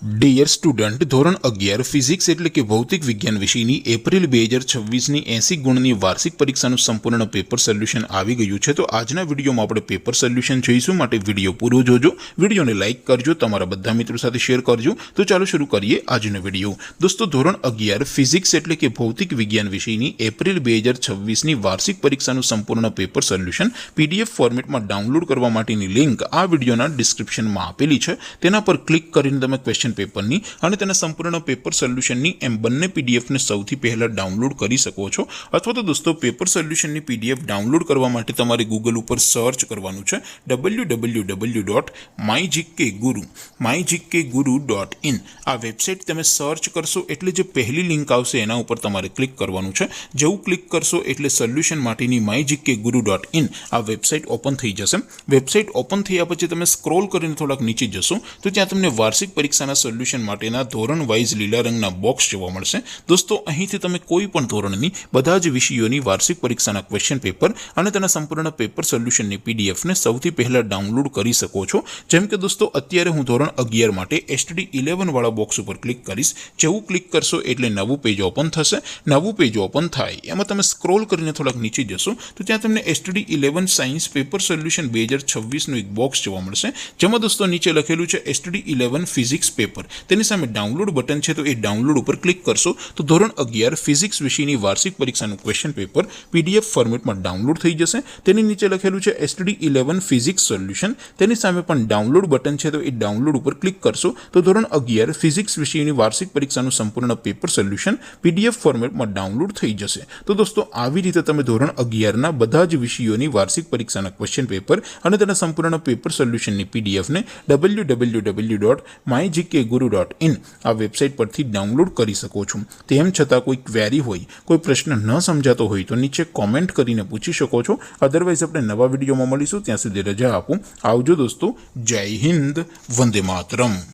Dear student, ધોરણ 11 physics એટલે કે ભૌતિક વિજ્ઞાન વિષયની એપ્રિલ 2026ની 80 ગુણની વાર્ષિક પરીક્ષાનું સંપૂર્ણ પેપર સોલ્યુશન આવી ગયું છે। તો આજના વિડીયોમાં આપણે પેપર સોલ્યુશન જોઈશું, માટે વિડીયો પૂરો જોજો, વિડીયોને લાઇક કરજો, તમારા બધા મિત્રો સાથે શેર કરજો। તો ચાલો શરૂ કરીએ આજનો વિડીયો। દોસ્તો, ધોરણ 11 ફિઝિક્સ એટલે કે ભૌતિક વિજ્ઞાન વિષયની એપ્રિલ 2026ની વાર્ષિક પરીક્ષાનું સંપૂર્ણ પેપર સોલ્યુશન PDF ફોર્મેટમાં ડાઉનલોડ કરવા માટેની લિંક આ વિડીયોના ડિસ્ક્રિપ્શનમાં આપેલી છે। તેના પર ક્લિક કરીને તમે ક્વેશ્ચન પેપરની અને તેના સંપૂર્ણ પેપર સોલ્યુશનની એમ બંને પીડીએફને સૌથી પહેલા ડાઉનલોડ કરી શકો છો। અથવા તો દોસ્તો, પેપર સોલ્યુશનની પીડીએફ ડાઉનલોડ કરવા માટે તમારે ગૂગલ ઉપર સર્ચ કરવાનું છે www.mygkguru.in। આ વેબસાઇટ તમે સર્ચ કરશો એટલે જે પહેલી લિંક આવશે એના ઉપર તમારે ક્લિક કરવાનું છે। જેવું ક્લિક કરશો એટલે સોલ્યુશન માટેની mygkguru.in આ વેબસાઇટ ઓપન થઈ જશે। વેબસાઇટ ઓપન થયા પછી તમે સ્ક્રોલ કરીને થોડાક નીચે જશો તો ત્યાં તમને વાર્ષિક પરીક્ષાના સોલ્યુશન માટેના ધોરણ વાઇઝ લીલા રંગના બોક્સ જોવા મળશે। દોસ્તો, અહીંથી તમે કોઈ પણ ધોરણની બધા જ વિષયોની વાર્ષિક પરીક્ષાના ક્વેશ્ચન પેપર અને તેના સંપૂર્ણ પેપર સોલ્યુશનની પીડીએફને સૌથી પહેલા ડાઉનલોડ કરી શકો છો। જેમ કે દોસ્તો, અત્યારે હું ધોરણ 11 માટે STD11 વાળા બોક્સ ઉપર ક્લિક કરીશ। જેવું ક્લિક કરશો એટલે નવું પેજ ઓપન થશે। નવું પેજ ઓપન થાય એમાં તમે સ્ક્રોલ કરીને થોડાક નીચે જશો તો ત્યાં તમને STD11 સાયન્સ પેપર સોલ્યુશન 2026નું એક બોક્સ જોવા મળશે, જેમાં દોસ્તો નીચે લખેલું છે STD11 ફિઝિક્સ પેપર। તેની સામે ડાઉનલોડ બટન છે, તો એ ડાઉનલોડ ઉપર ક્લિક કરશો તો ધોરણ 11 ફિઝિક્સ વિષયની વાર્ષિક પરીક્ષાનું ક્વેશ્ચન પેપર PDF ફોર્મેટમાં ડાઉનલોડ થઈ જશે। તેની નીચે લખેલું છે STD11 ફિઝિક્સ સોલ્યુશન। તેની સામે પણ ડાઉનલોડ બટન છે, તો એ ડાઉનલોડ ઉપર ક્લિક કરશો તો ધોરણ 11 ફિઝિક્સ વિષયની વાર્ષિક પરીક્ષાનું સંપૂર્ણ પેપર સોલ્યુશન PDF ફોર્મેટમાં ડાઉનલોડ થઈ જશે। તો દોસ્તો, આવી રીતે તમે ધોરણ 11ના બધા જ વિષયોની વાર્ષિક પરીક્ષાના ક્વેશ્ચન પેપર અને તેના સંપૂર્ણ પેપર સોલ્યુશનની પીડીએફને www.mygkguru.in આ વેબસાઇટ પરથી ડાઉનલોડ કરી શકો છો। તેમ છતાં કોઈ ક્વેરી હોય, કોઈ પ્રશ્ન ન સમજાતો હોય તો નીચે કોમેન્ટ કરીને પૂછી શકો છો। અધરવાઇઝ આપણે નવા વિડીયોમાં મળીશું, ત્યાં સુધી રજા આપો। આવજો દોસ્તો, જય હિન્દ, વંદે માતરમ।